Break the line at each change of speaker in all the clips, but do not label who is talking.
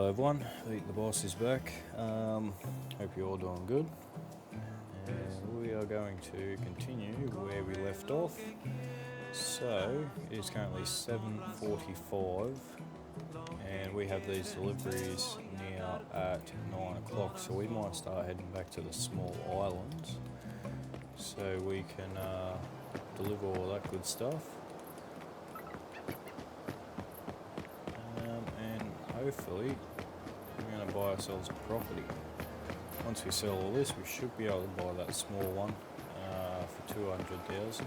Hello everyone, the boss is back. Hope you're all doing good. And we are going to continue where we left off. So it is currently 7:45 and we have these deliveries now at 9 o'clock, so we might start heading back to the small islands so we can deliver all that good stuff. And hopefully we're going to buy ourselves a property. Once we sell all this, we should be able to buy that small one for 200,000.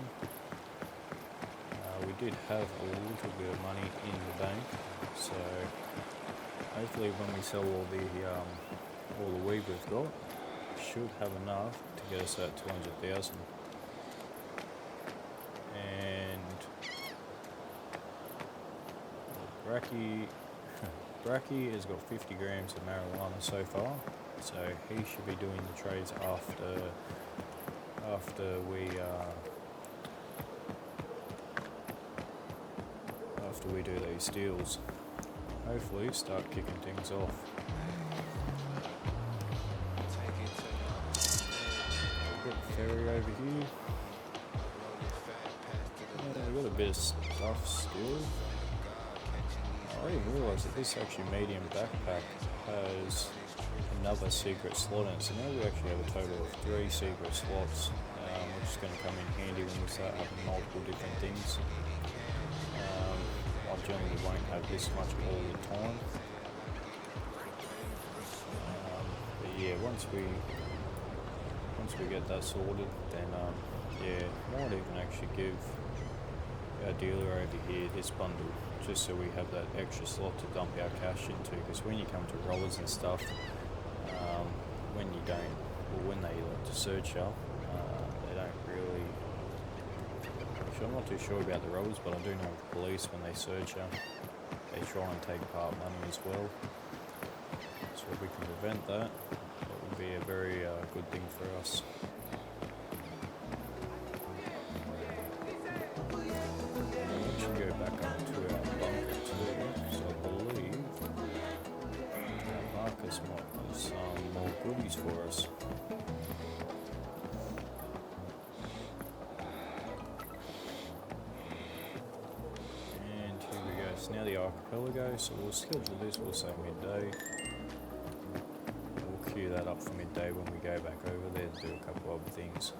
We did have a little bit of money in the bank, so hopefully when we sell all the weed we've got, we should have enough to get us that 200,000. And Bracky has got 50 grams of marijuana so far, so he should be doing the trades after we do these deals. Hopefully start kicking things off. We've got the ferry over here. Yeah, we've got a bit of stuff still. I didn't realise that this actually medium backpack has another secret slot in it, so now we actually have a total of 3 secret slots, which is going to come in handy when we start having multiple different things. I generally won't have this much all the time, but yeah, once we get that sorted, then might even actually give our dealer over here this bundle, just so we have that extra slot to dump our cash into, because when you come to rollers and stuff, when they like to search you, they don't really. Actually, I'm not too sure about the rollers, but I do know the police, when they search you, they try and take part money as well. So if we can prevent that, that would be a very good thing for us. Go back up to our bunker too, because I believe Marcus might have some more goodies for us. And here we go, so now the archipelago, so we'll schedule this, we'll say midday. We'll queue that up for midday when we go back over there to do a couple other things.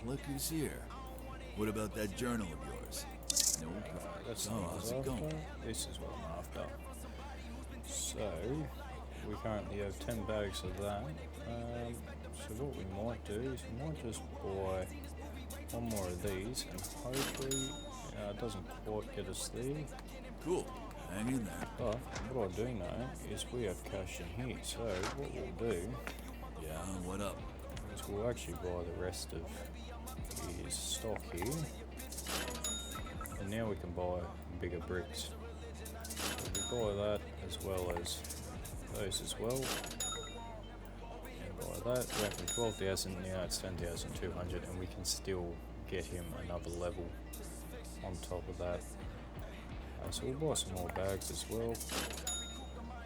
Look who's here. What about that journal of yours? No.
That's not
how's it going?
This is what I'm after. So, we currently have 10 bags of that. So what we might do is we might just buy one more of these, and hopefully it doesn't quite get us there.
Cool. Hang in there.
But what I do know is we have cash in here. So what we'll do,
Yeah, what up?
is we'll actually buy the rest of his stock here, and now we can buy bigger bricks. So we buy that as well as those as well, and buy that. We're from 12,000 now it's 10,200, and we can still get him another level on top of that. So we'll buy some more bags as well,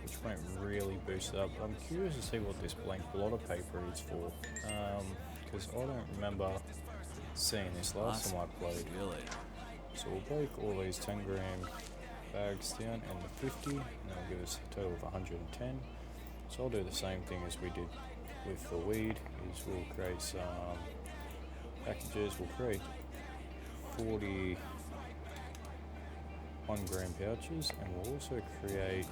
which won't really boost it up. I'm curious to see what this blank blotter paper is for, because I don't remember seeing this last time I played.
Really?
So we'll break all these 10 gram bags down and the 50, and that'll give us a total of 110. So I'll do the same thing as we did with the weed, is we'll create some packages. We'll create 40 1 gram pouches, and we'll also create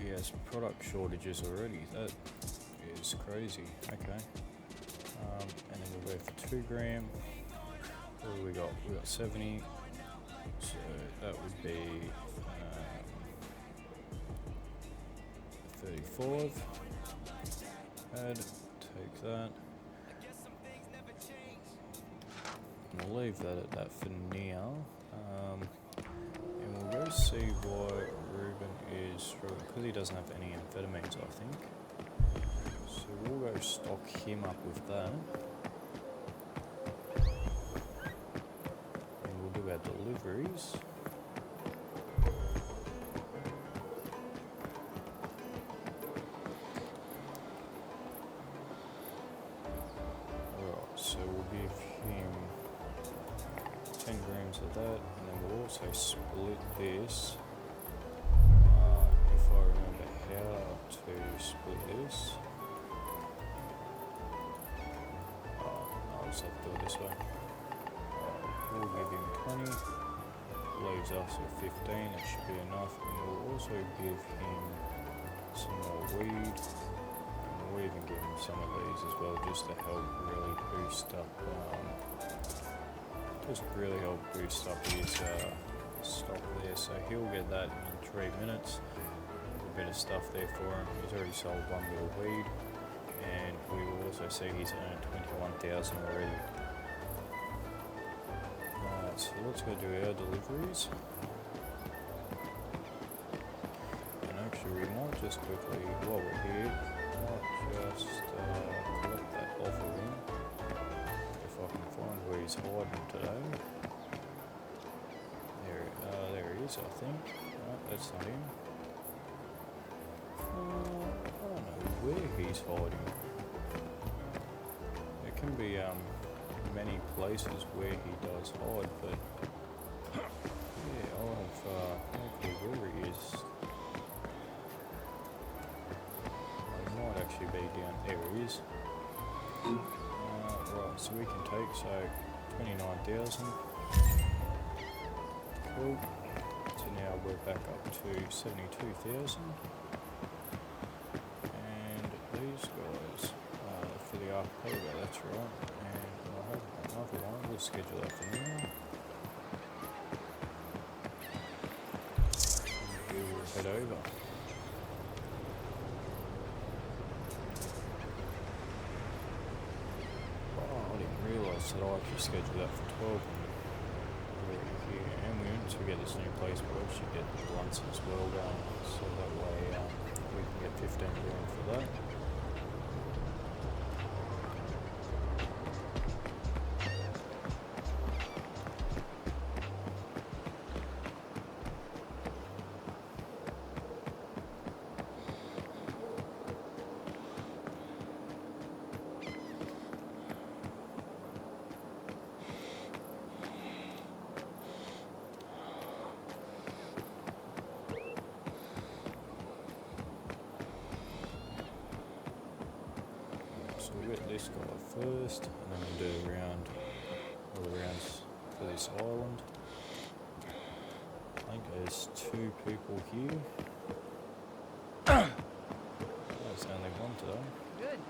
yes, product shortages already. That is crazy. Okay, and then we'll go for 2 gram. What do we got? We got 70. So that would be 35. Add. Take that. We'll leave that at that for now, and we'll go see why Ruben is struggling, because he doesn't have any amphetamines, I think. stock him up with that. And we'll do our deliveries. Alright, so we'll give him 10 grams of that, and then we'll also split this. If I remember how to split this. I'll just have to do it this way. We'll give him 20, leaves us with 15, that should be enough, and we'll also give him some more weed, and we'll even give him some of these as well, just to help really boost up his stock there. So he'll get that in 3 minutes. A bit of stuff there for him. He's already sold one bit of weed, and we will also see he's earned 21,000 already. Right, so let's go do our deliveries. And actually, we might just quickly, while we're here, might just collect that off of him. If I can find where he's hiding today. There he is, I think. No, that's not him. I don't know where he's hiding. There can be many places where he does hide, but yeah, I'll have no clue where he is. He might actually be down there. He is. Right, so we can take 29,000. Cool. So now we're back up to 72,000. And these guys for the archipelago, that's right. And I have another one, we'll schedule that for now. And we will head over. Oh, I didn't realise that I actually scheduled that for 12. And we once we get this new place, we'll actually get the blunts as well going, so that way we can get 15 grand for that. So we get this guy first, and then we'll do all the rounds for this island. I think there's 2 people here. There's only one today.
Good.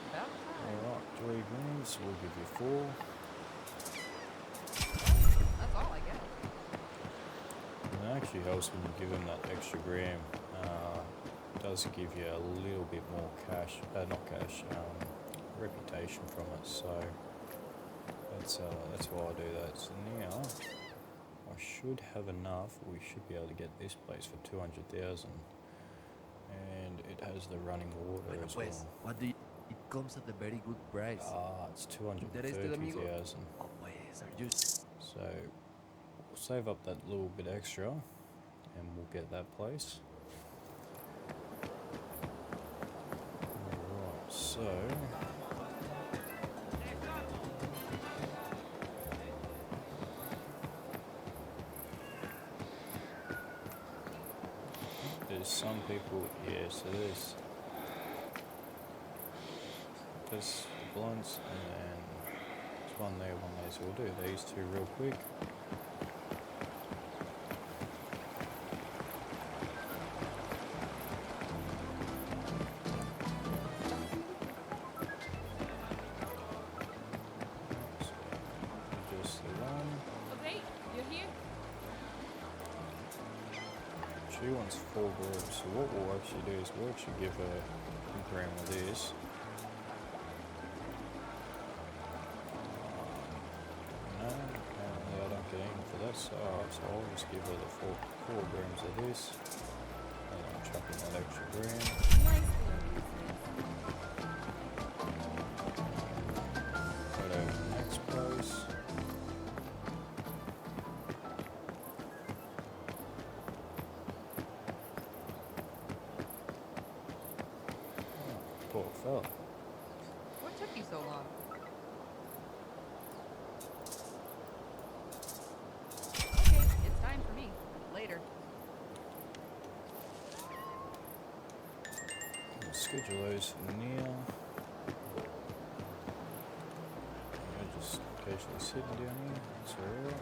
About time.
Alright, 3 grams, we'll give you 4.
That's all I get.
And it actually helps when you give them that extra gram. It does give you a little bit more cash, reputation from it, so that's why I do that. So now I should have enough. We should be able to get this place for 200,000, and it has the running water as well.
What do you, it comes at a very good price.
It's 230,000.
Oh, pues, are you?
So we'll save up that little bit extra, and we'll get that place. Alright, so there's some people, yeah, so there's the blunts, and then there's one there, so we'll do these 2 real quick. Just the one.
Okay, you're here?
She wants 4 grams, so what we'll actually do is we'll actually give her a gram of this. No, apparently I don't get anything for that, so I'll just give her the 4 grams of this. And I'm chucking that extra gram.
Milestone.
tell.
What took you so long? Okay, it's time for me. Later.
We'll schedule those for now. I'm just occasionally sitting down here. That's alright.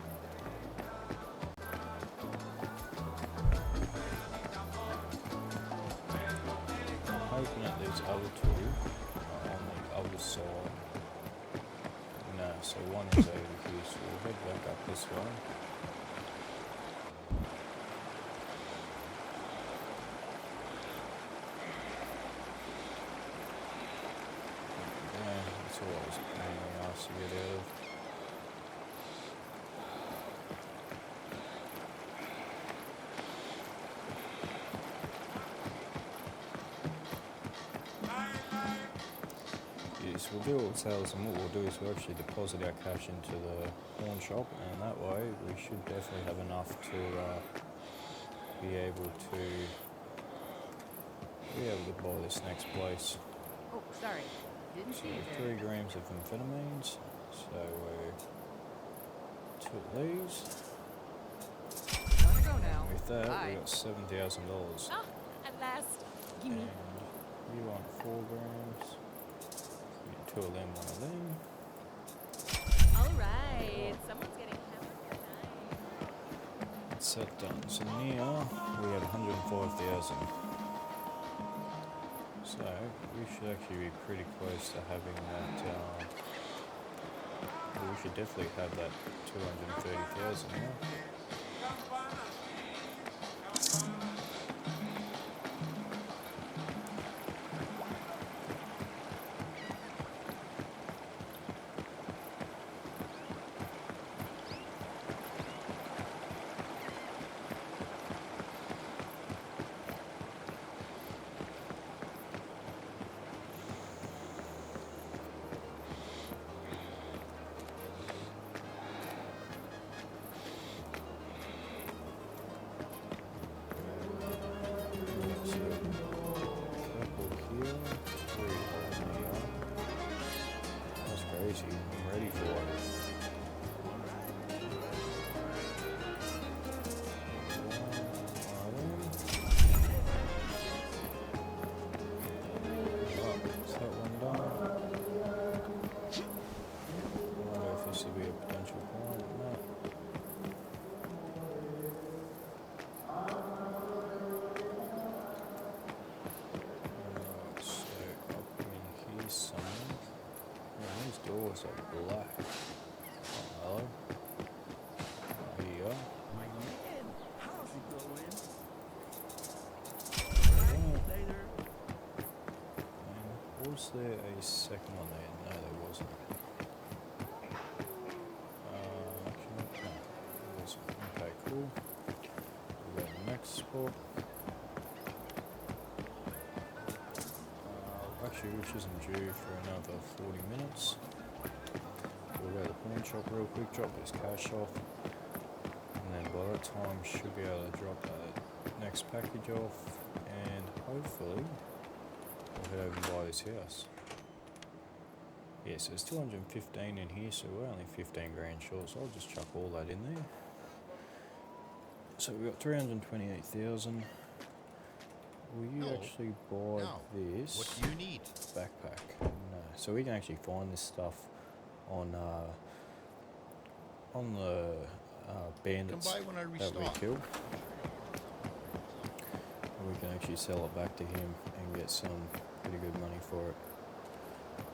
I'm hoping that these other two are on the other side. No, so one is over here, so we'll head back up this way. Yeah, that's all I was mainly asked to get out of. Yes, we'll do all sales, and what we'll do is we'll actually deposit our cash into the pawn shop, and that way we should definitely have enough to be able to buy this next place.
Oh, sorry. Didn't
So
see you there.
3 grams of amphetamines, so we took these.
Gotta go now.
With that,
Bye.
we got $7,000.
Ah, at last. Gimme.
And you want 4 grams. You 2 of them, 1 of them.
All right. Someone's getting hammered tonight.
That's that done. So now we have 105,000. So we should actually be pretty close to having that. We should definitely have that 230,000 now. So, couple here, 3 here. That's crazy. I'm ready for it. Is that one done? I wonder if this will be a potential client. No. Alright, so up in here somewhere. Man, these doors are black. Oh, hello. Oh, here you are.
How's it going?
Yeah.
Later.
Was there a second one there? No, there wasn't. Actually, no, there wasn't. Okay, cool. We'll go to the next spot. Actually, which isn't due for another 40 minutes. We'll go to the pawn shop real quick, drop this cash off, and then by that time should be able to drop that next package off, and hopefully we'll head over and buy this house. Yeah, so it's 215 in here, so we're only 15 grand short, so I'll just chuck all that in there. So we've got 328,000. Will you
No.
actually buy
No.
this
What do you need?
backpack? No. So we can actually find this stuff on the bandits
Come by when I
that we
restock.
kill. And we can actually sell it back to him and get some pretty good money for it.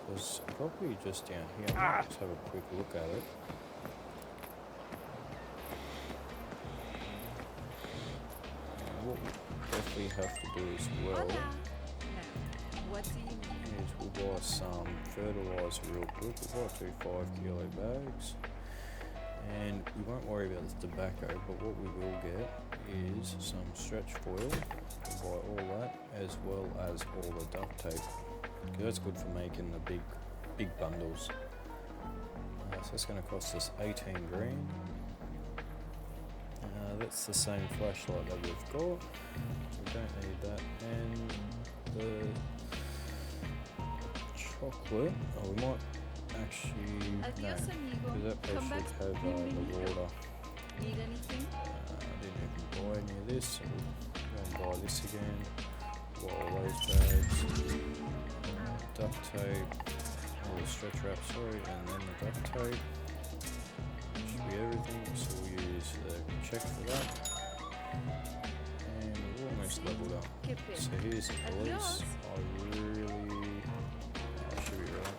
There's property just down here. Let's have a quick look at it. And what we definitely have to do as well
Hola. Now, what do you need?
is we'll buy some fertilizer real quick. We'll buy 2 5-kilo bags. And we won't worry about the tobacco, but what we will get is some stretch foil. We'll buy all that, as well as all the duct tape. 'Cause that's good for making the big bundles. So that's going to cost us 18 grand. That's the same flashlight that we've got. We don't need that. And the chocolate. Oh, we might actually. No,
Adios, amigo.
because that place
Come back
should have the
bienvenido.
water.
Need anything?
I didn't even buy any of this, so we'll go and buy this again. Buy all those bags. Duct tape. Or the stretch wrap, sorry, and then the duct tape. Should be everything, so we'll use the check for that. And we're almost leveled up.
Qué pena.
So here's the police.
Adios.
I should be right.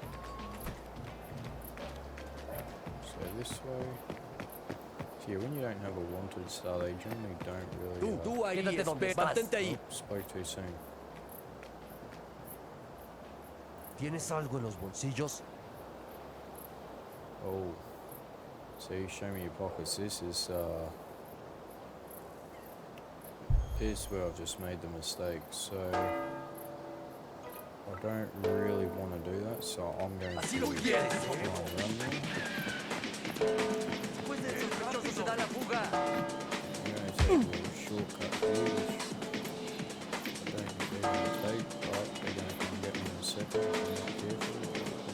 So this way. So yeah, when you don't have a wanted star, they generally don't really.
Tú ahí,
Quédate donde estás.
mantente ahí.
Oh, spoke too soon.
¿Tienes algo en los bolsillos?
Oh. See, show me your pockets. This is where I've just made the mistake. So I don't really want to do that. So I'm going
Así
to
lo quieres.
try and run there.
Después del sospechoso se da la fuga.
I'm going to take a little shortcut here, which I don't think they're going to take, but they're going to come get me in a second if I'm not careful.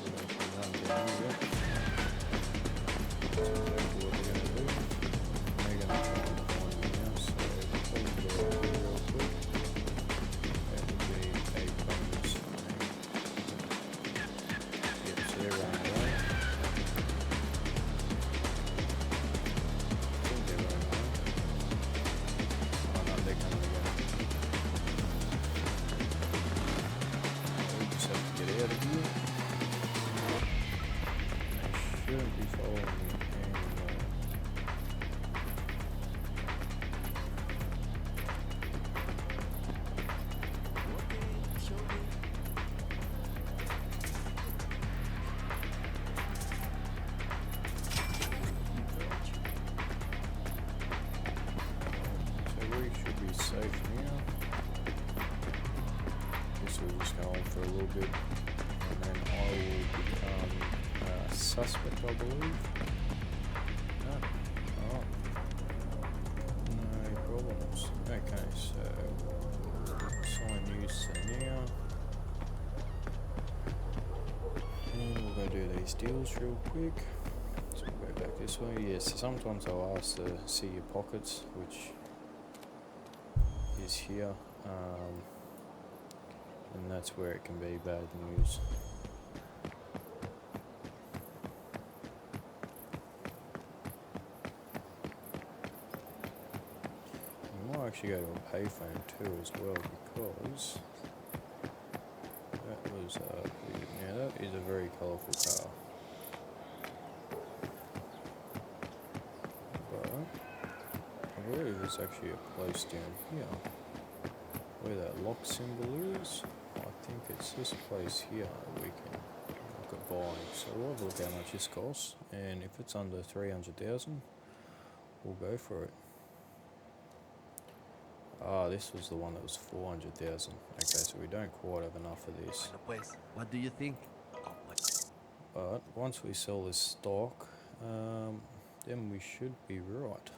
They're going to come run down here. That's exactly what they're going to do. They're going to try and find me now, so we'll probably go over here real quick. That would be a bonus. Yep, so they're running away. I think they're running away. Oh no, they're coming again. We just have to get out of here. They shouldn't be following me anymore. So we should be safe now. Guess we'll just go on for a little bit, and then I will become a suspect, I believe. No. Oh. No problems. Okay, so sign use now. And we'll go do these deals real quick. So we'll go back this way. Yes, sometimes I'll ask to see your pockets, which is here, and that's where it can be bad news. You might actually go to a payphone too as well, because that was now that is a very colourful car. But I believe there's actually a place down here where that lock symbol is. I think it's this place here that we can look at buying. So we'll have a look how much this costs, and if it's under 300,000, we'll go for it. Ah, this was the one that was 400,000. Okay, so we don't quite have enough of this.
Bueno, pues, what do you think?
But once we sell this stock, then we should be right.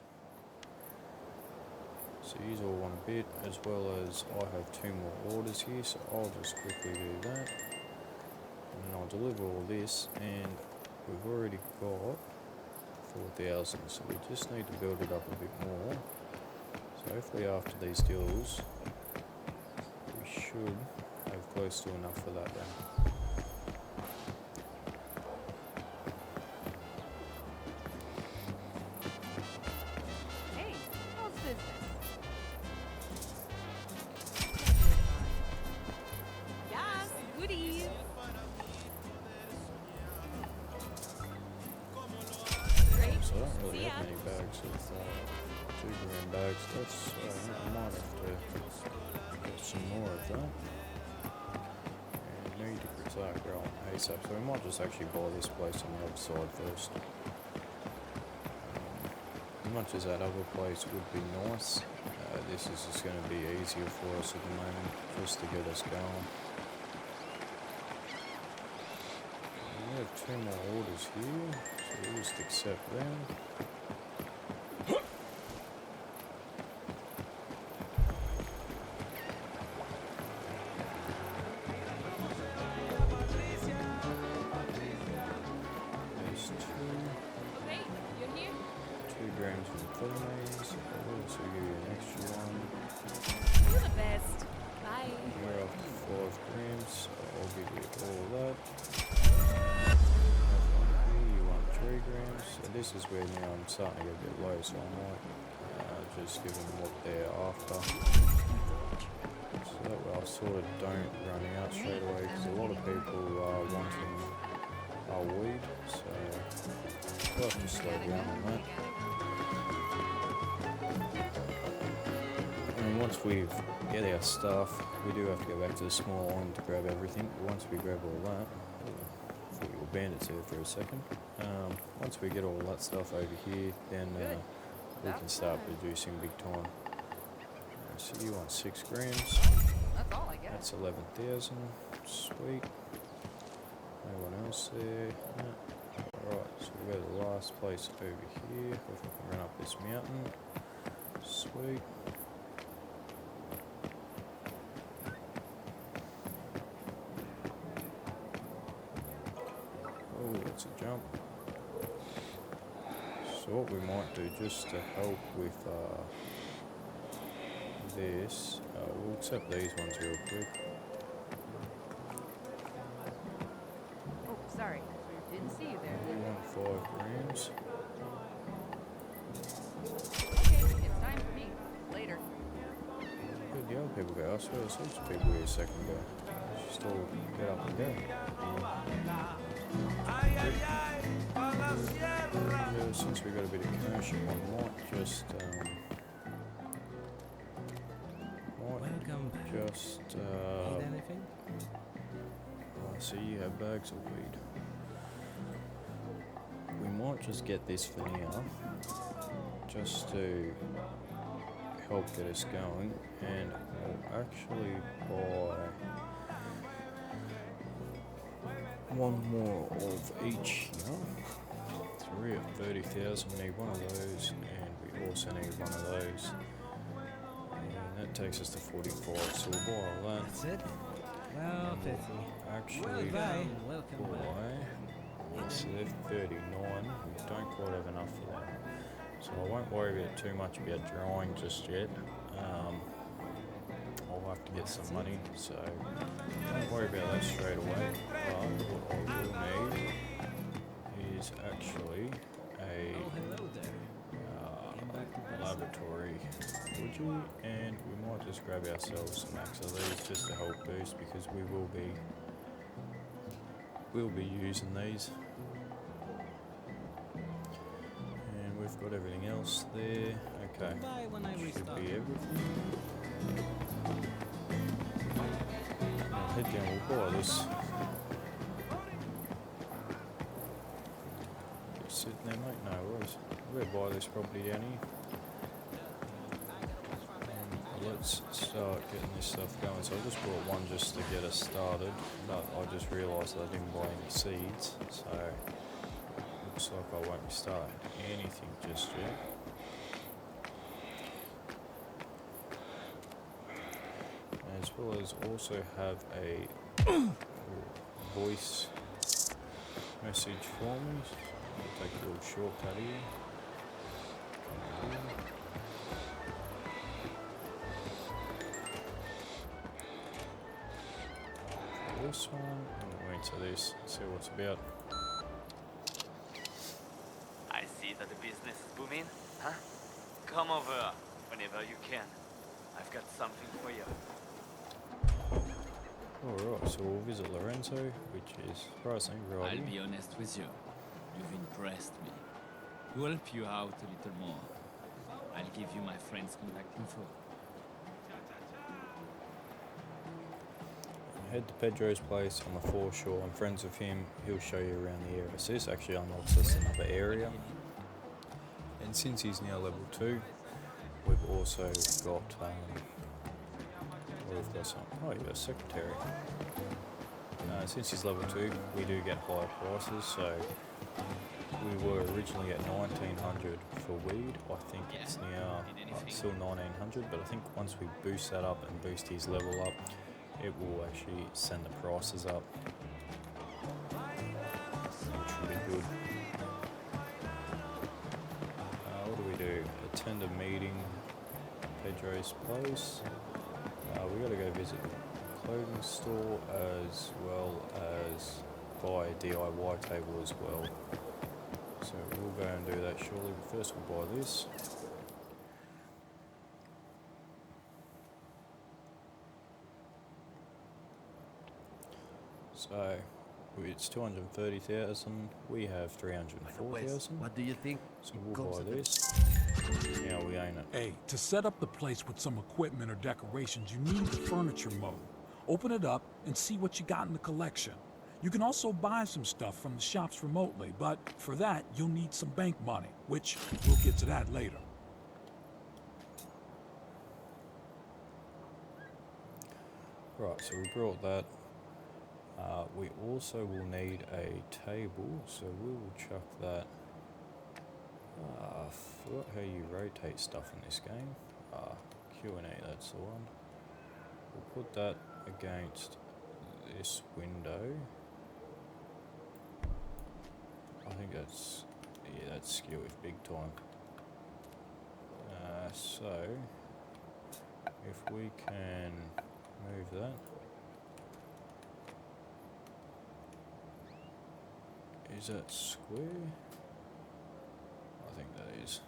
So you all want a bit, as well as I have 2 more orders here, so I'll just quickly do that. And then I'll deliver all this, and we've already got 4,000, so we just need to build it up a bit more. So hopefully after these deals, we should have close to enough for that then.
Hey, how's business?
Yes, goodies. Great.
So I don't really
See
have
ya.
many bags of 2 grand bags. That's I might have to get some more of that. And need to start growing ASAP. So we might just actually buy this place on the other side first. As much as that other place would be nice, this is just going to be easier for us at the moment, just to get us going. We have 2 more orders here, so we'll just accept them. amphetamines. I'll also give you an extra one.
You're the best. Bye.
You're up to 5 grams, so I'll give you all that. Here you want 3 grams. So this is where now I'm starting to get a bit low, so I might just give them what they're after. So that way I sort of don't run out straight away, because a lot of people are wanting our weed, so we'll have to slow down on that. And once we get our stuff, we do have to go back to the small island to grab everything. But once we grab all that, I thought you were bandits here for a second. Once we get all that stuff over here, then we can start producing big time. So you want 6 grams.
That's all I get.
That's 11,000. Sweet. No one else there. No. Alright, so we go to the last place over here. If I can run up this mountain. Sweet. Oh, that's a jump. So what we might do, just to help with this, we'll accept these ones real quick.
Oh, sorry. Didn't see you there.
We want 5 grams.
Okay, it's time for me. Later.
Where'd the other people go? I saw there's heaps of people here a second ago. Just all get up and go. Yeah, since we got a bit of commercial, I might just
Welcome. Need anything?
I see you have bags of weed. We might just get this for now, just to help get us going, and I'll actually buy one more of each here. 3 at 30,000, we need one of those, and we also need one of those. And that takes us to 45, so we'll buy all that.
That's it? Well, pity.
Actually,
Bye. Welcome back.
buy, so they're 39, we don't quite have enough for that. So I won't worry about too much about drawing just yet. I'll have to get some money, so don't worry about that straight away. But what I will need is actually a
Oh, hello there.
laboratory, would you? And we might just grab ourselves some max of these just to help boost, because we'll be using these. And we've got everything else there. Okay,
Bye when I
should
restart.
be everything. I'll head down, we'll buy this. Just sitting there, mate, no worries. We'll buy this property down here. Let's start getting this stuff going. So I just bought one just to get us started, but I just realised that I didn't buy any seeds, so looks like I won't be starting anything just yet. As well as also have a voice message for me. I'll take a little shortcut here. This one, and we'll go into this, see what it's about.
I see that the business is booming, huh? Come over whenever you can. I've got something for you.
Alright, so we'll visit Lorenzo, which is surprisingly right
I'll
here.
be honest with you. You've impressed me. To help you out a little more, I'll give you my friend's contact info.
Head to Pedro's place on the foreshore. I'm friends with him. He'll show you around the area. So this actually unlocks us another area. And since he's now level 2, we've also got we've got some. Oh, you've got a secretary. Since he's level 2, we do get higher prices. So we were originally at 1900 for weed. I think it's now still 1900, but I think once we boost that up and boost his level up, it will actually send the prices up, which will be good. What do we do? Pedro's place. We gotta go visit the clothing store as well as buy a DIY table as well. So we'll go and do that shortly, but first we'll buy this. So it's 230,000. We have 304,000.
What do you think?
So
It
we'll
comes
buy
at the-
this. Now we own it.
Hey, to set up the place with some equipment or decorations, you need the furniture mode. Open it up and see what you got in the collection. You can also buy some stuff from the shops remotely, but for that, you'll need some bank money, which we'll get to that later.
Right, so we brought that. We also will need a table, so we will chuck that. I forgot how you rotate stuff in this game. Q&A, that's the one. We'll put that against this window. I think that's, yeah, that's skew with big time. So, if we can move that. Is that square? I think that is.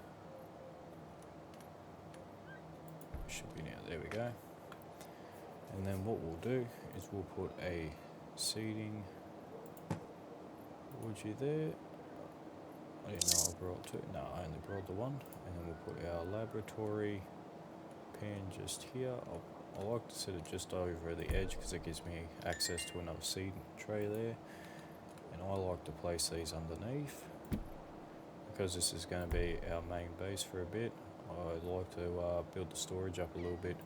Should be now, there we go. And then what we'll do is we'll put a seating woodgie there. I didn't know I brought two. No, I only brought the one. And then we'll put our laboratory pan just here. I like to set it just over the edge because it gives me access to another seed tray there. And I like to place these underneath because this is going to be our main base for a bit. I like to build the storage up a little bit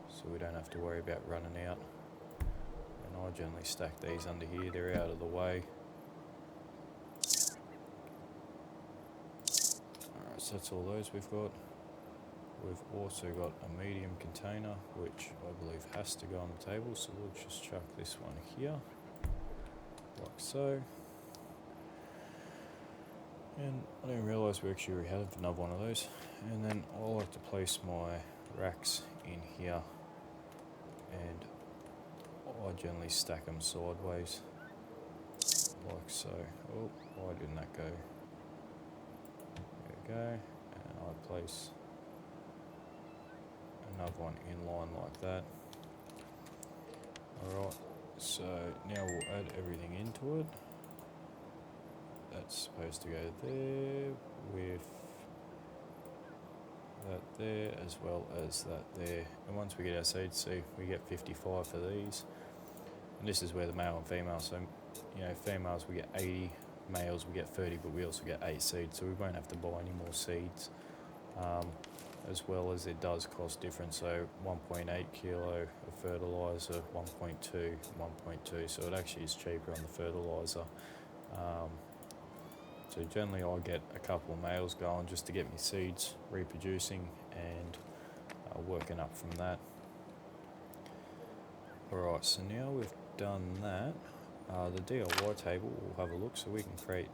so we don't have to worry about running out. And I generally stack these under here, they're out of the way. Alright, so that's all those we've got. We've also got a medium container which I believe has to go on the table, so we'll just chuck this one here. Like so. And I didn't realise we actually already had another one of those. And then I like to place my racks in here, and I generally stack them sideways, like so. Oh, why didn't that go? There we go. And I place another one in line like that. Alright. So now we'll add everything into it. That's supposed to go there with that there as well as that there. And once we get our seeds, see, we get 55 for these. And this is where the male and female, so you know, females we get 80, males we get 30, but we also get 8 seeds, so we won't have to buy any more seeds. As well as it does cost different, so 1.8 kilo of fertilizer, 1.2, 1.2, so it actually is cheaper on the fertilizer. So generally I get a couple of males going just to get me seeds reproducing and working up from that. Alright, so now we've done that, the DIY table, we'll have a look so we can create,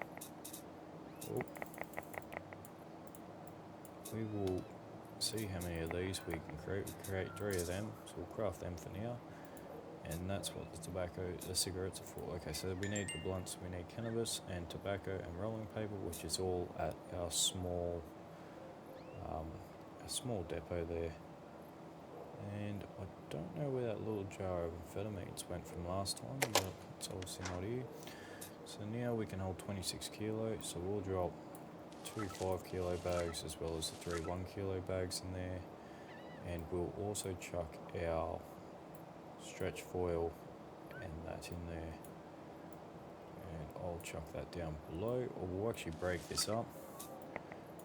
we will see how many of these we can create. We create 3 of them, so we'll craft them for now. And that's what the tobacco, the cigarettes are for. Okay, so we need the blunts, we need cannabis and tobacco and rolling paper, which is all at our small depot there. And I don't know where that little jar of amphetamines went from last time, but it's obviously not here. So now we can hold 26 kilos, so we'll drop 2 5 kilo bags as well as the 3 1 kilo bags in there. And we'll also chuck our stretch foil and that in there, and I'll chuck that down below, or we'll actually break this up.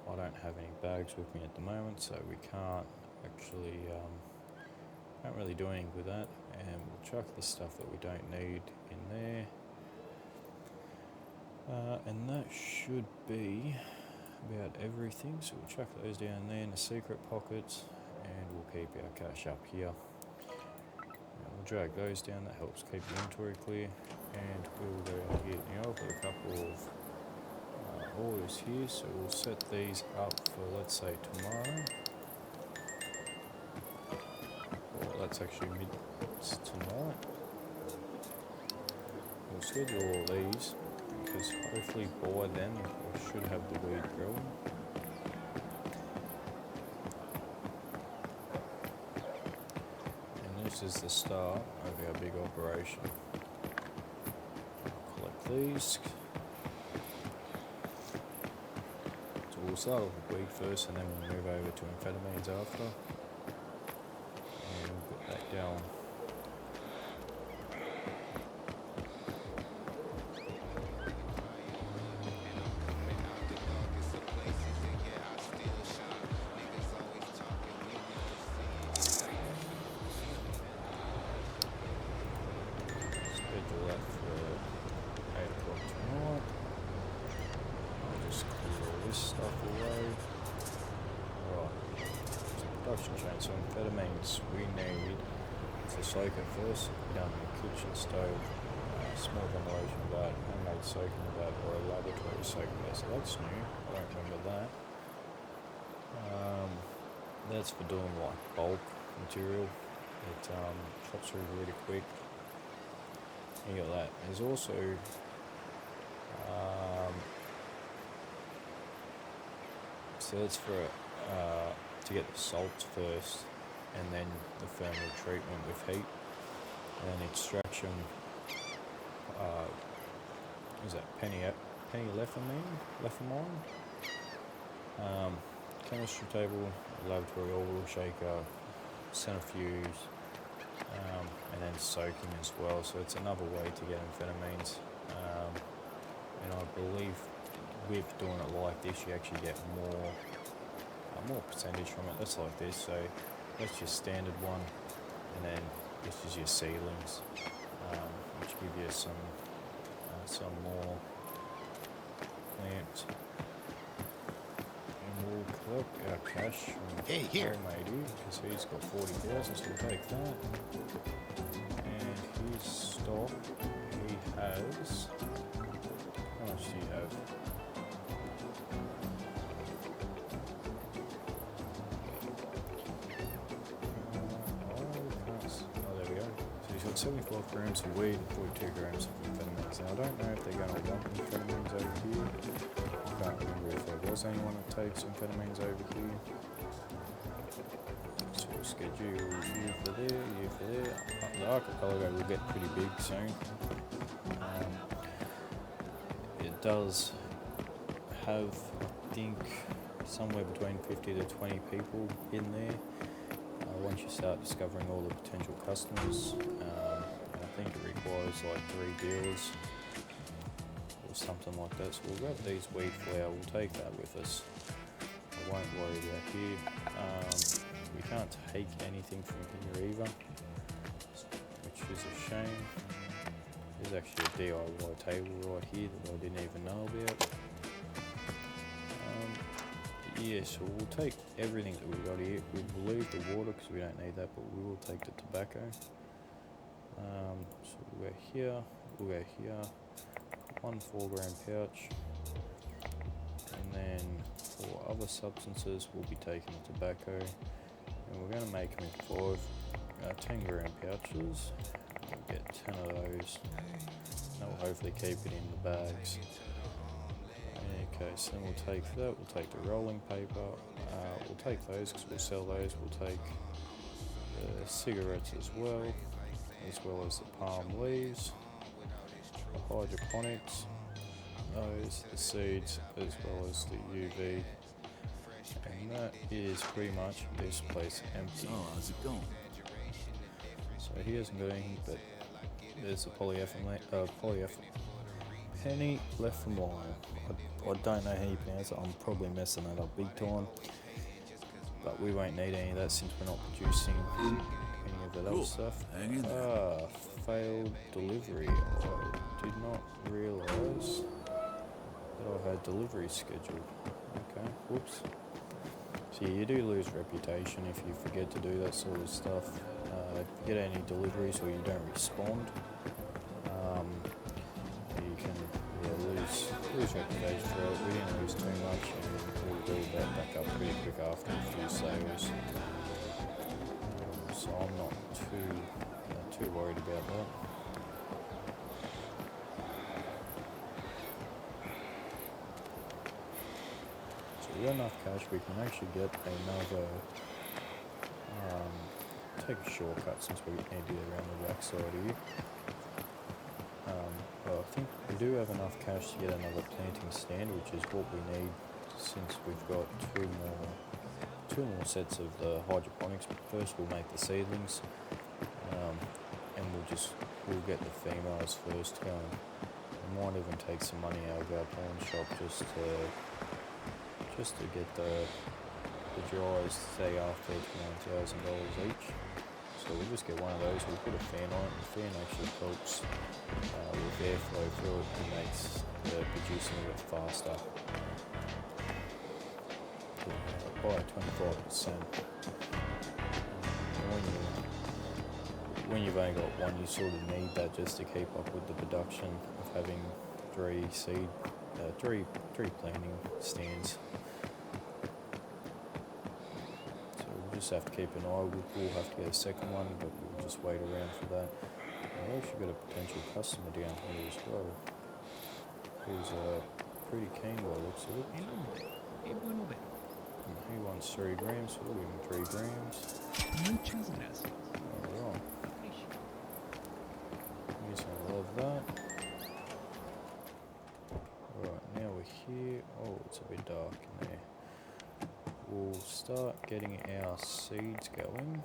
I don't have any bags with me at the moment, so we can't actually can't really do anything with that, and we'll chuck the stuff that we don't need in there, and that should be about everything. So we'll chuck those down there in the secret pockets, and we'll keep our cash up here. We'll drag those down, that helps keep the inventory clear, and we'll go here. Now I've got a couple of orders here, so we'll set these up for, let's say, tomorrow. it's actually it's tonight. We'll schedule all these because hopefully by then we should have the weed growing. And this is the start of our big operation. Collect these. So we'll start off with weed first and then we'll move over to amphetamines after. And we'll put that down. Schedule that for 8 o'clock tonight. I'll just clear all this stuff away. Right, so production chain. So amphetamines we need to soak it first down in the kitchen stove, small ventilation of that, homemade soaking of that, or a laboratory soaking of that. So that's new, I don't remember that. That's for doing like bulk material. It chops through really quick. You got that. There's also so that's for to get the salts first, and then the thermal treatment with heat, and then extraction. Is that pennylethamine? Chemistry table, laboratory orbital shaker, centrifuge. And then soaking as well, so it's another way to get amphetamines. And I believe with doing it like this, you actually get more percentage from it. That's like this, so that's your standard one, and then this is your ceilings, which give you some more plants. And we'll collect our cash from Almighty, because he's got 40,000, so we'll take that. And his stock, he has, how much do you have? Oh, there we go. So he's got 75 grams of weed and 42 grams of amphetamines. Now I don't know if they're going to want amphetamines over here. I can't remember if there was anyone that takes amphetamines over here. So we'll schedule you for there, you for there. The archipelago will get pretty big soon. It does have, I think, somewhere between 50 to 20 people in there. Once you start discovering all the potential customers, I think it requires like 3 dealers or something like that. So we'll grab these weed flour, we'll take that with us. I won't worry about here. We can't take anything from here either, which is a shame. There's actually a DIY table right here that I didn't even know about. Yeah, so we'll take everything that we've got here. We'll leave the water because we don't need that, but we will take the tobacco. So we'll go here, we'll go here, 1 4-gram pouch, and then for other substances we'll be taking the tobacco, and we're going to make them in 10-gram pouches. We'll get 10 of those, and we'll hopefully keep it in the bags. Okay, so then we'll take that, we'll take the rolling paper, we'll take those because we'll sell those, we'll take the cigarettes as well as the palm leaves, the hydroponics, those, the seeds, as well as the UV, and that is pretty much this place empty.
Oh, how's it going?
So he hasn't got anything, but there's the penny left from mile. I don't know how you pronounce it. I'm probably messing that up big time. But we won't need any of that since we're not producing any of that other stuff.
Hang in there.
Failed delivery. I did not realise that I had delivery scheduled. Okay, whoops. So you do lose reputation if you forget to do that sort of stuff. If you get any deliveries or you don't respond, you can lose reputation for it. We didn't lose too much, and we'll build that back up pretty quick after a few sales. so I'm not too worried about that. So we got enough cash, we can actually get another, take a shortcut since we need to get around the backside here. But I think we do have enough cash to get another planting stand, which is what we need since we've got two more sets of the hydroponics. But first we'll make the seedlings, and we'll get the females first going. We might even take some money out of our pawn shop just to get the dries, say after $29,000 each. So we'll just get one of those, we'll put a fan on it. The fan actually helps with airflow through it and makes the producing a bit faster. By 25%. When you've only got one, you sort of need that just to keep up with the production of having three planting stands. We'll just have to keep an eye. We'll have to get a second one, but we'll just wait around for that. I've actually got a potential customer down here as well, who's pretty keen by the looks of it. And he wants 3 grams, so we'll give him 3 grams. Alright. He's gonna love that. Right, now we're here. Oh, it's a bit dark in there. We'll start getting our seeds going,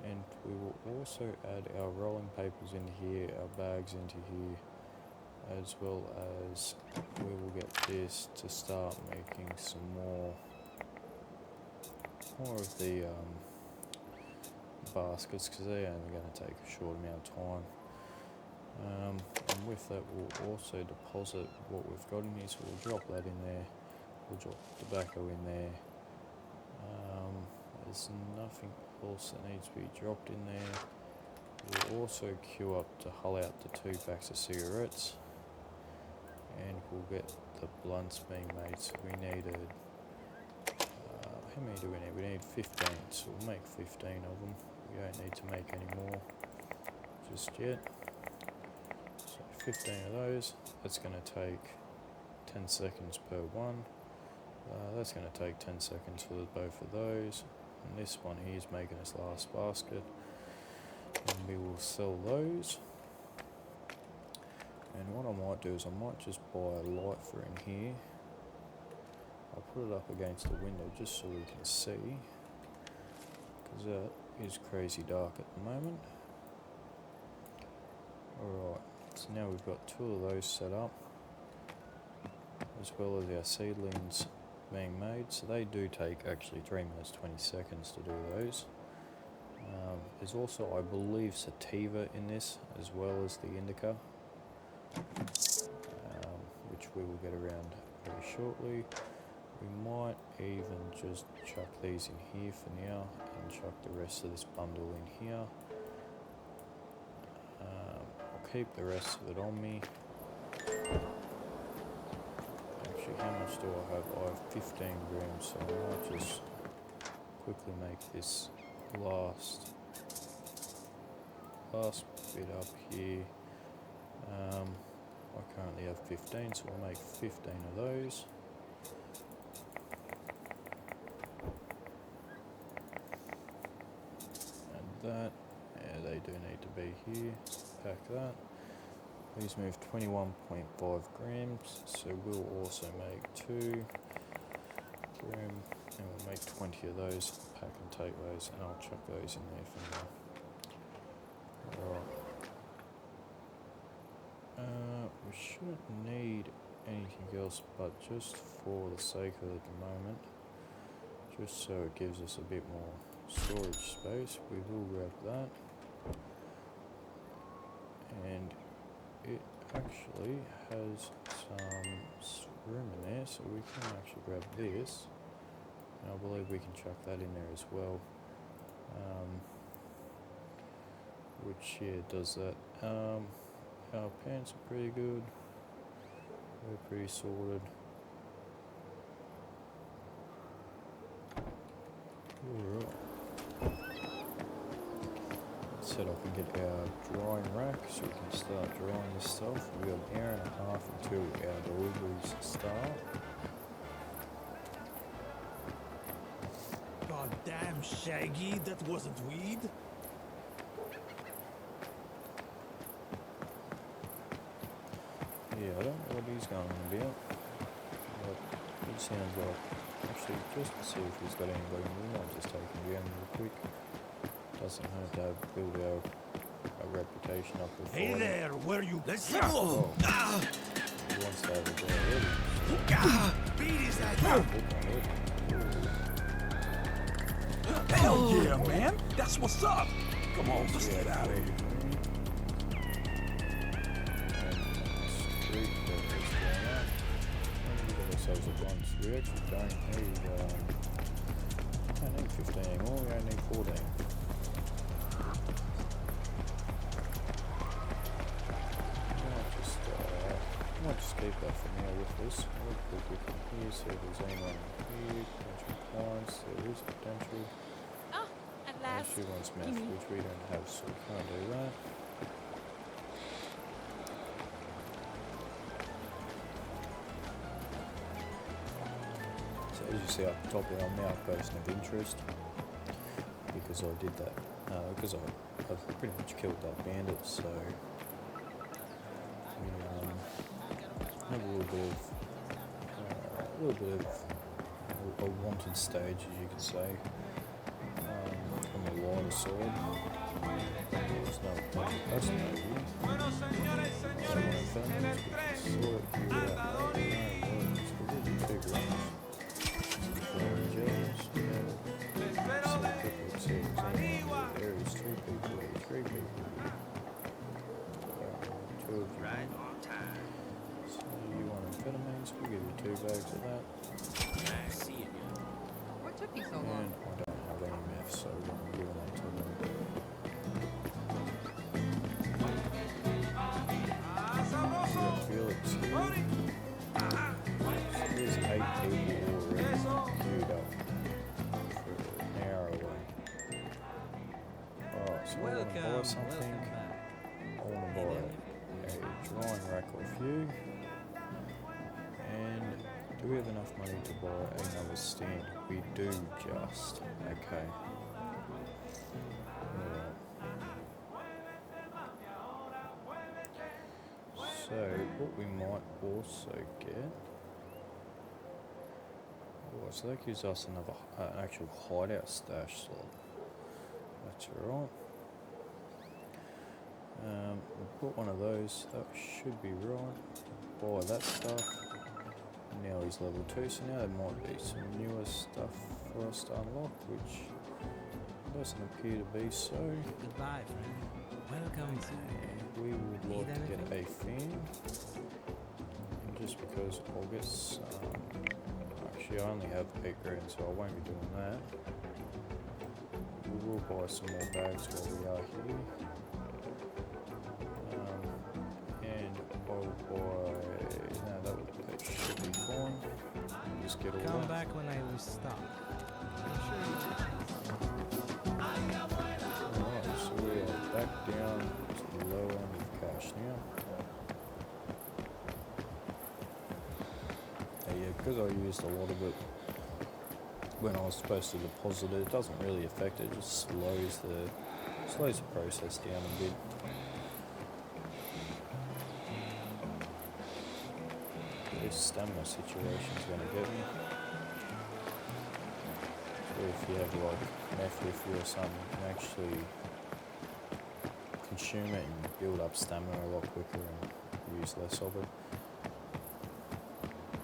and we will also add our rolling papers into here, our bags into here, as well as we will get this to start making some more of the baskets, because they're only going to take a short amount of time. And with that we'll also deposit what we've got in here, so we'll drop that in there. We'll drop tobacco in there. There's nothing else that needs to be dropped in there. We'll also queue up to hull out the 2 packs of cigarettes, and we'll get the blunts being made. So we needed, how many do we need? We need 15, so we'll make 15 of them. We don't need to make any more just yet. So 15 of those. That's going to take 10 seconds per one. That's going to take 10 seconds for both of those. And this one here is making its last basket. And we will sell those. And what I might do is I might just buy a light for in here. I'll put it up against the window just so we can see, because that is crazy dark at the moment. Alright, so now we've got 2 of those set up, as well as our seedlings being made. So they do take actually 3 minutes 20 seconds to do those. There's also, I believe, sativa in this, as well as the indica, which we will get around very shortly. We might even just chuck these in here for now and chuck the rest of this bundle in here. I'll keep the rest of it on me. Actually, how much do I have? I have 15 grams, so I might just quickly make this last bit up here. I currently have 15, so I'll make 15 of those. And that, yeah, they do need to be here. Pack that. These move 21.5 grams, so we'll also make 2 gram, and we'll make 20 of those. Pack and take those, and I'll chuck those in there for now. Alright. We shouldn't need anything else, but just for the sake of it at the moment, just so it gives us a bit more storage space, we will grab that. And it actually has some room in there, so we can actually grab this, and I believe we can chuck that in there as well, which, yeah, does that. Our pants are pretty good, they're pretty sorted. Alright. said, I can get our drying rack so we can start drying this stuff. We've got an hour and a half until our deliveries start.
God damn, Shaggy, that wasn't weed.
Yeah, I don't know what he's going on about. But it sounds like, actually, just to see if he's got anybody new, I'll just take him down real quick. Doesn't hurt to build our reputation up before.
Hey there, where you? Let's go.
He wants to have a go already.
Beat his ass.
Book
Hell yeah, man. That's what's up. Come on, let's get out of here.
We actually don't need 15 anymore, we only need 14. Might just keep that for now with us. We'll put it in here, see if there's anyone here, potential clients, there is potential.
Ah, at last.
She wants meth, which we don't have, so we can't do that. As you see up the top there, I'm now a person of interest because I did that, because I've pretty much killed that bandit, so we have a little bit of a wanted stage, as you could say, from the lighter side. There's no customer here.
Right on time.
So you want amphetamines? We'll give you 2 bags of that.
What took you so long?
And I don't have any meth, so we're going to give that to them. Felix here. So there's 8 people already queued up for an hour away. Alright, so I want to buy something. I want to buy a drying rack off you. And do we have enough money to buy another stand? We do just. Okay. Alright. So, what we might also get... Oh, so that gives us another actual hideout stash slot. That's alright. We'll put one of those, that should be right. Buy that stuff. Now he's level 2, so now there might be some newer stuff for us to unlock, which doesn't appear to be so.
Goodbye, friend. Welcome to.
We would like to get a fan, just because I'll get some. Actually, I only have 8 grand, so I won't be doing that. We will buy some more bags while we are here. And I'll buy. No, that should be fine. Just get all
Come
that.
back when I restock.
Alright, so we are back down to the low end of cash now. Yeah, because I used a lot of it when I was supposed to deposit it, it doesn't really affect it, just slows the process down a bit. This stamina situation is going to get me. So if you have like meth with you or something, you can actually consume it and build up stamina a lot quicker and use less of it.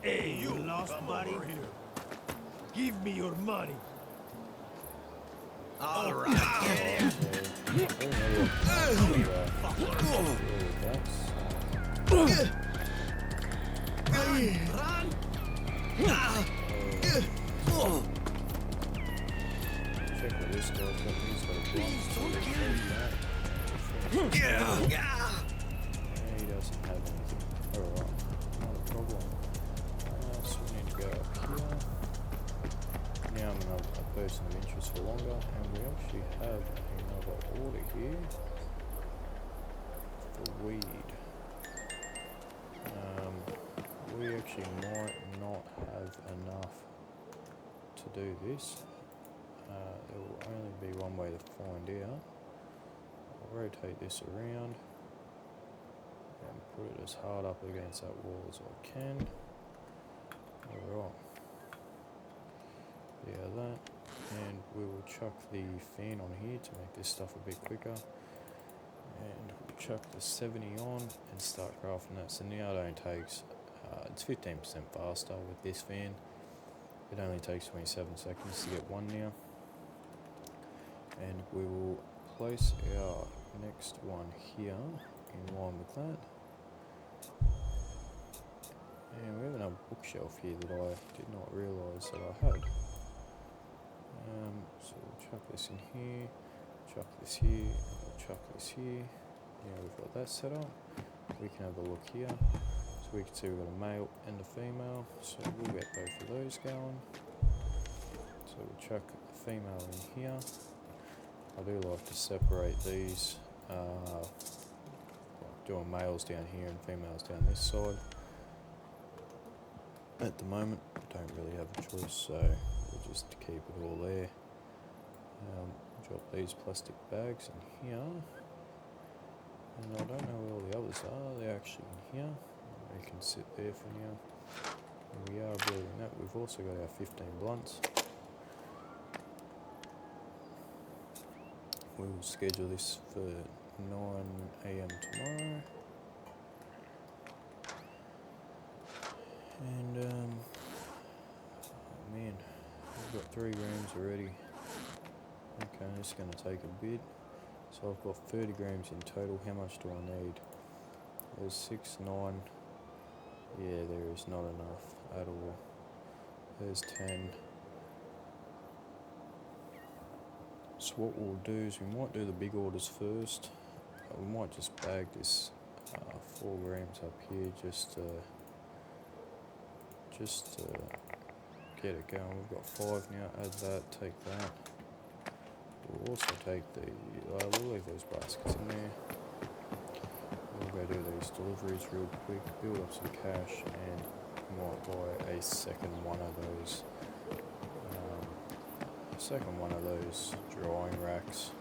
Hey, you lost, buddy. Give me your money.
All right.
Check what this guy's got. He's got a gun. He doesn't have anything. Alright, not a problem. So we need to go up here. Now I'm a person of interest for longer, and we actually have another order here for weed. We actually might not have enough to do this. There will only be one way to find out. I'll rotate this around and put it as hard up against that wall as I can. Alright. Yeah, that. And we will chuck the fan on here to make this stuff a bit quicker. And we'll chuck the 70 on and start crafting that. So now it only takes, it's 15% faster with this fan. It only takes 27 seconds to get one now. And we will place our next one here in line with that. And we have another bookshelf here that I did not realise that I had. So we'll chuck this in here, chuck this here, and we'll chuck this here. Now we've got that set up. We can have a look here. So we can see we've got a male and a female. So we'll get both of those going. So we'll chuck a female in here. I do like to separate these, doing males down here and females down this side. At the moment, I don't really have a choice, so we'll just keep it all there. Drop these plastic bags in here. And I don't know where all the others are, they're actually in here. They can sit there for now. And we are building that. We've also got our 15 blunts. We will schedule this for 9 AM tomorrow. And oh man, we've got 3 grams already. Okay, this is going to take a bit. So I've got 30 grams in total. How much do I need? There's 6, 9. Yeah, there is not enough at all. There's 10. So what we'll do is we might do the big orders first. We might just bag this 4 grams up here just to get it going. We've got 5 now. Add that. Take that. We'll also take the. We'll leave those baskets in there. We'll go do these deliveries real quick. Build up some cash and might buy a second one of those. Second one of those drying racks.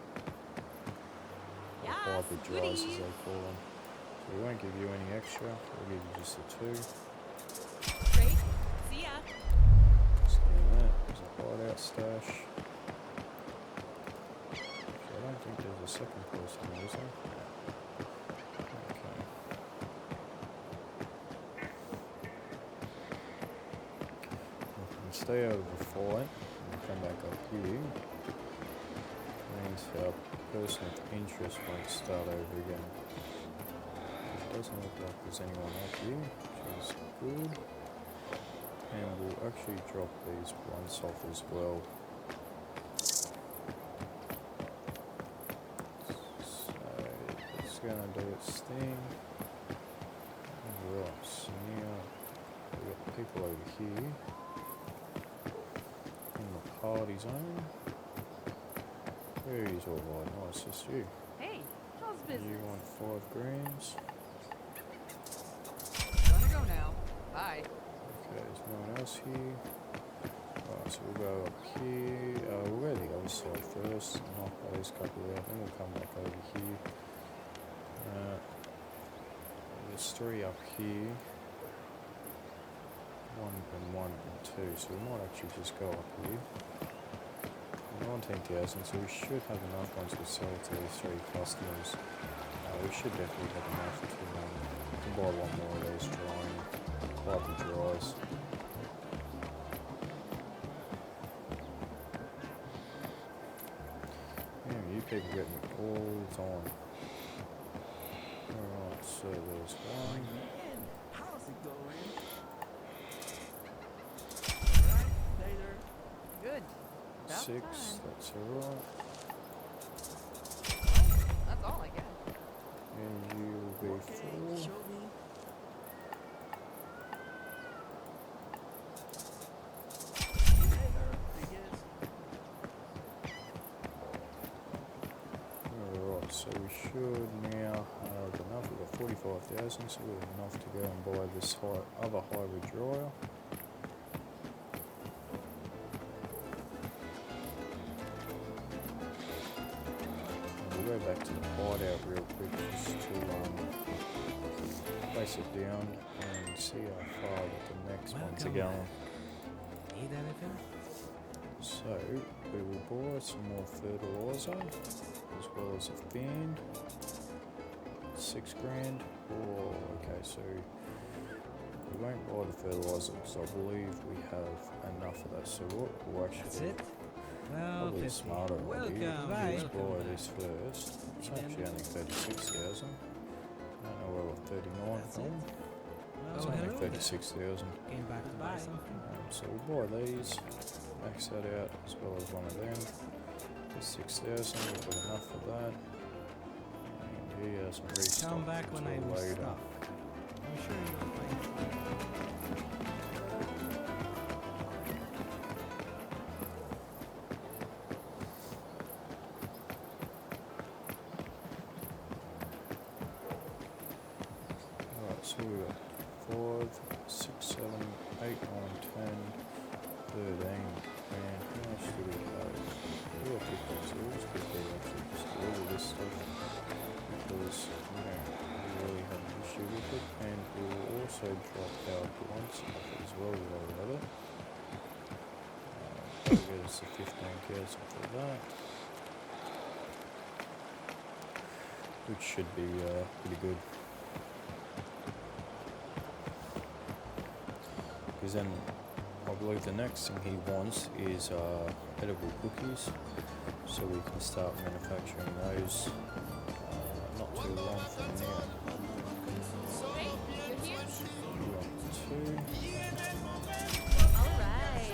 Or hybrid dryers as they call them. So we won't give you any extra, we'll give you just the 2.
Great. See ya.
Scan that, there's a hideout stash. So I don't think there's a second person there, is there? Okay. We can stay out of the fight. Come back up here, means our person of interest won't start over again. It doesn't look like there's anyone up here, which is good. And we'll actually drop these blunts off as well. So it's gonna do its thing. Right, so now we've got people over here. Party zone. Where is all right? Nice, just you.
Hey, how's business?
You want 5 grams?
Gonna go now. Bye.
Okay, there's no one else here. Right, so we'll go up here. We'll go to the other side first. Knock those couple out, then we'll come back over here. There's 3 up here. 1 and 1 and 2, so we might actually just go up here. 19,000, so we should have enough once we sell to these 3 customers. We should definitely have enough to buy 1 more of those drying hybrid dryers. Yeah, you people get me all the time. Alright, so there's 1.
How's it going?
Good. About
6,
time.
that's alright.
That's all I get.
And you will be 4.
Show me.
should now have enough. We've got 45,000, so we have enough to go and buy this other hybrid dryer. And we'll go back to the hideout real quick just to place it down and see how far the next ones are going.
Need anything?
So we will buy some more fertilizer as well as a fan. 6 grand. Oh, okay, so we won't buy the fertilizer because I believe we have enough of that. So what we'll actually
That's it? Well,
probably
50.
smarter idea
Welcome.
is
Bye.
buy this first. It's actually only 36,000. I don't know where we're 39
That's
from.
it?
It's
Well,
only
hello there.
36,000.
Came back to buy something.
So we'll buy these, max that out as well as one of them. There's 6,000, we've got enough of that. And he hasn't restocked
Come back when I
until later.
restock. I'm sure you will find it.
Alright, so we got 5, 6, 7, 8, 9, 10, 13. And how much do we have? We'll pick those. So we'll just quickly actually just do all of this stuff because we don't really have an issue with it. And we will also drop our blunt stuff as well while we're at it. That'll get us to 15,000 for that. Which should be pretty good. Because then I believe the next thing he wants is edible cookies, so we can start manufacturing those not too long from now.
Hey, you're here?
We want 2.
Alright.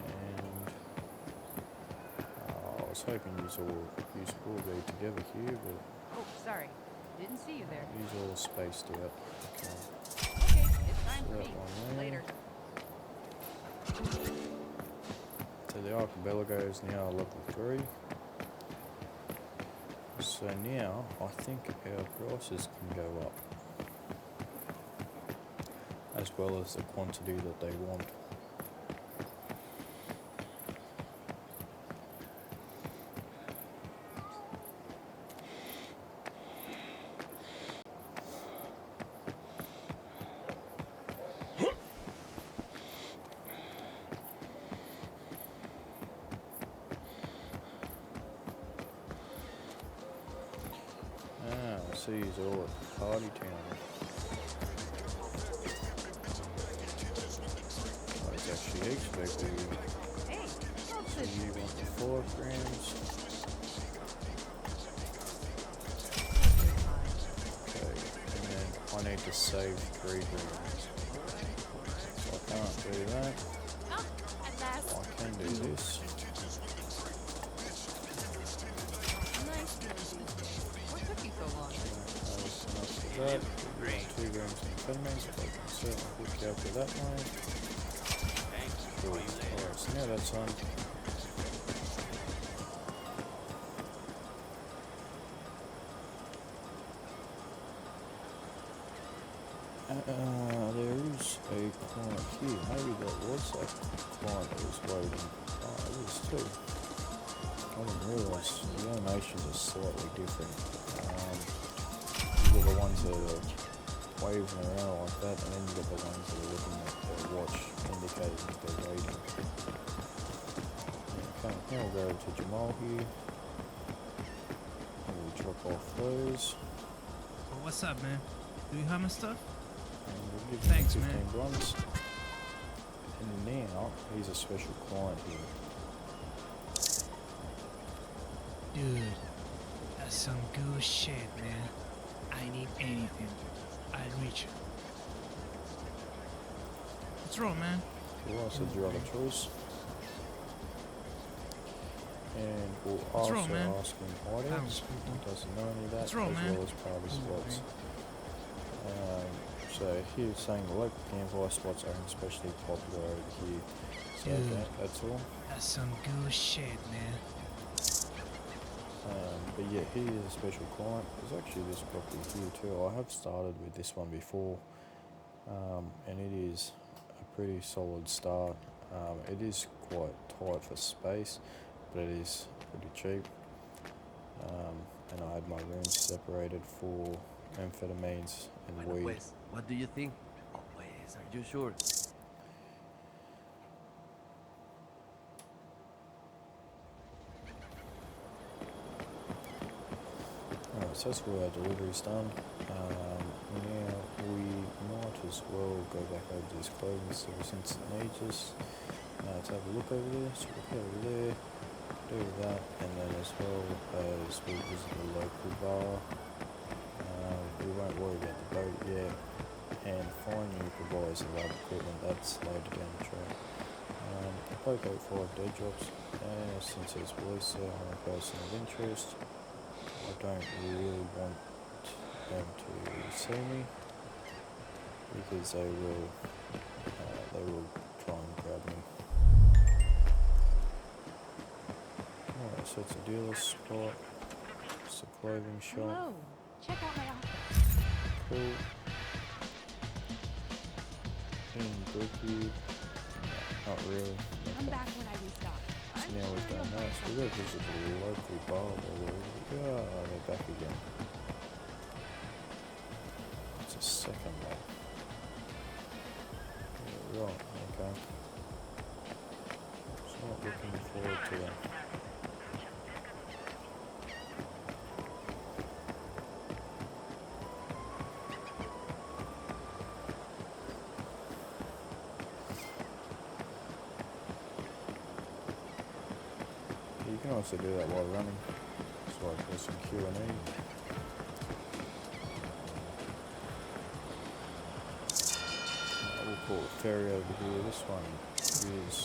And I was hoping you all be together here, but
Oh, sorry. Didn't see you there.
these all spaced out. Okay.
Okay, it's time for
That
me.
one there.
Later.
So the archipelago is now level 3. So now I think our prices can go up, as well as the quantity that they want. See you all at Party Town. Oh, it's actually heaps big for you.
Hey,
So
Wilson.
you want the 4 grams. Okay, and then I need to save 3 grams. So I can't do that.
Ah, at last.
I can do this.
Nice nosy. What took you so long?
That, 2 grams of amphetamines, I can certainly hook you up with that one. Cool. Alright, so now that's on. There is a client here. Maybe that was a client that was waiting. Oh, it is too. I didn't realise the animations are slightly different. You've got the ones that are waving around like that, and then you've got the ones that are looking at their watch, indicating that they're waiting. Okay, now we'll go to Jamal here. And we'll drop off those.
Well, what's up, man? Do you have my stuff?
And we'll give
Thanks,
him
man.
15 blunts. And now, he's a special client here.
Dude, that's some good shit, man. I need anything. I'll reach you. What's wrong, man?
Who else is your other choice? And we'll
What's
also
wrong, man?
ask him hideouts. He doesn't know any of that,
What's wrong,
as
man?
well as private spots. So here it's saying the local campfire spots are especially popular over here. So
Dude.
that's all.
That's some good shit, man.
But yeah, here is a special client. There's actually this property here too. I have started with this one before, and it is a pretty solid start. It is quite tight for space, but it is pretty cheap. And I had my rooms separated for amphetamines and
Bueno,
weed.
pues, what do you think? Oh, pues, are you sure?
Alright, so that's where our delivery's done. Now we might as well go back over to this clothing store since it needs us. To have a look over there, so we'll go over there, do that, and then as well as we visit the local bar. We won't worry about the boat yet, and find new providers of lab equipment that's later down the track. Locate 5 dead drops, and since there's police there, I'm a person of interest. I don't really want them to see me because they will try and grab me. Alright, so it's a dealer spot. It's a clothing shop.
Hello. Check out my office.
Cool. In Brookie. Not really.
Come
Okay.
back when I restock.
So now we've done that. So we've got to visit the local bar. They're back again. It's a second one. Yeah, right, okay. So not looking forward to that. You can also do that while running. So I press some Q&E. We'll call it ferry over here. This one is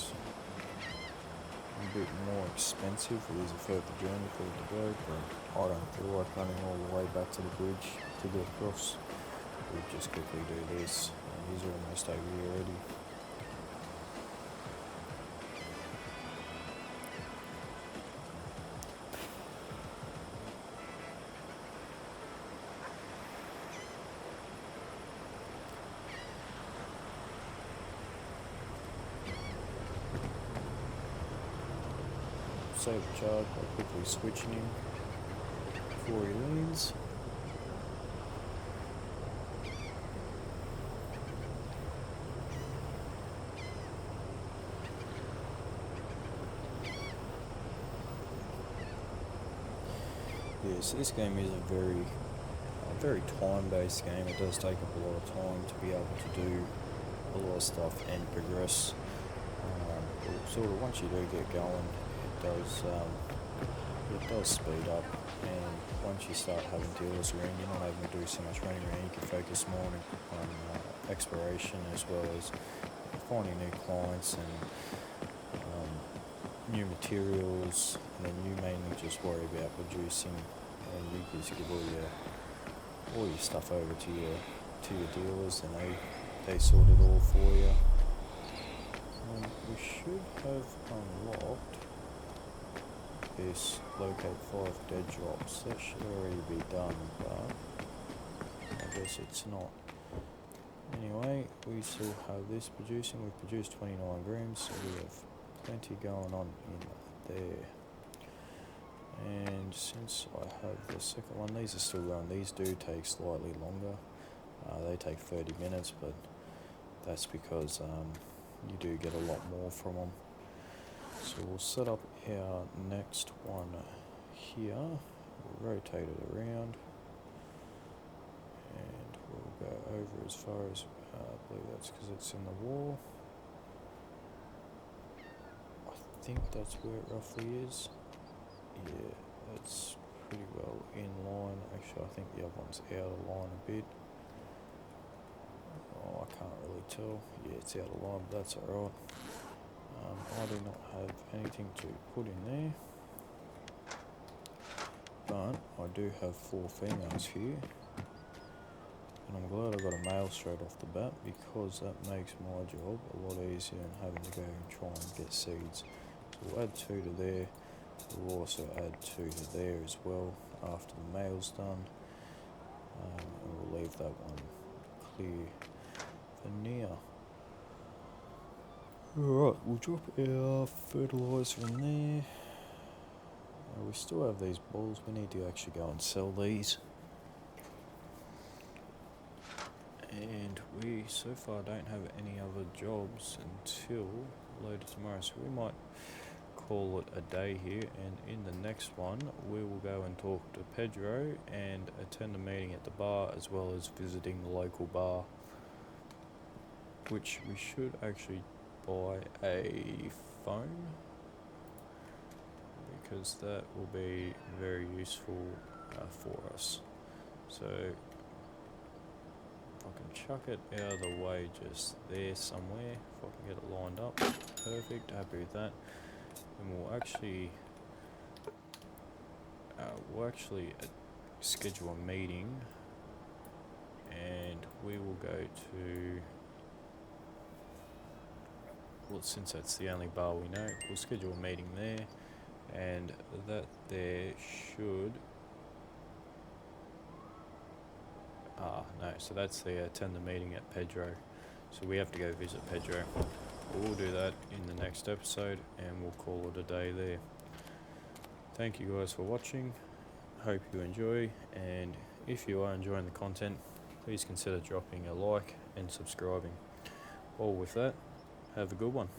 a bit more expensive. It is a further journey for the boat, but I don't feel like running all the way back to the bridge to get across. We'll just quickly do this. And he's almost over here already. Save the charge by quickly switching him before he leans. Yeah, so this game is a very time-based game. It does take up a lot of time to be able to do a lot of stuff and progress. But sort of once you do get going, it does speed up, and once you start having dealers around, you're not able to do so much running around. You can focus more on exploration as well as finding new clients and new materials, and then you mainly just worry about producing, and you just give all your stuff over to your dealers, and they sort it all for you. We should have unlocked this locate 5 dead drops. That should already be done, but I guess it's not. Anyway, we still have this producing. We've produced 29 grams, so we have plenty going on in there. And since I have the second one, these are still going. These do take slightly longer. They take 30 minutes, but that's because you do get a lot more from them. So we'll set up our next one here. We'll rotate it around, and we'll go over as far as I believe that's because it's in the wall. I think that's where it roughly is. Yeah, that's pretty well in line. Actually, I think the other one's out of line a bit. Oh, I can't really tell. Yeah, it's out of line, but that's alright. I do not have anything to put in there, but I do have 4 females here, And I'm glad I got a mail straight off the bat, because that makes my job a lot easier than having to go and try and get seeds. So we'll add 2 to there. We'll also add 2 to there as well after the mail's done. And we'll leave that one clear for now. Alright, we'll drop our fertiliser in there. We still have these balls. We need to actually go and sell these. And we so far don't have any other jobs until later tomorrow, so we might call it a day here, and in the next one we will go and talk to Pedro and attend a meeting at the bar, as well as visiting the local bar, which we should actually buy a phone, because that will be very useful for us. So if I can chuck it out of the way just there somewhere, if I can get it lined up, perfect, happy with that. And we'll actually schedule a meeting, and we will go to, well, since that's the only bar we know, we'll schedule a meeting there, and that there should, no, so that's the attend the meeting at Pedro, so we have to go visit Pedro. We'll do that in the next episode, and we'll call it a day there. Thank you guys for watching, hope you enjoy, and if you are enjoying the content, please consider dropping a like and subscribing. All with that, have a good one.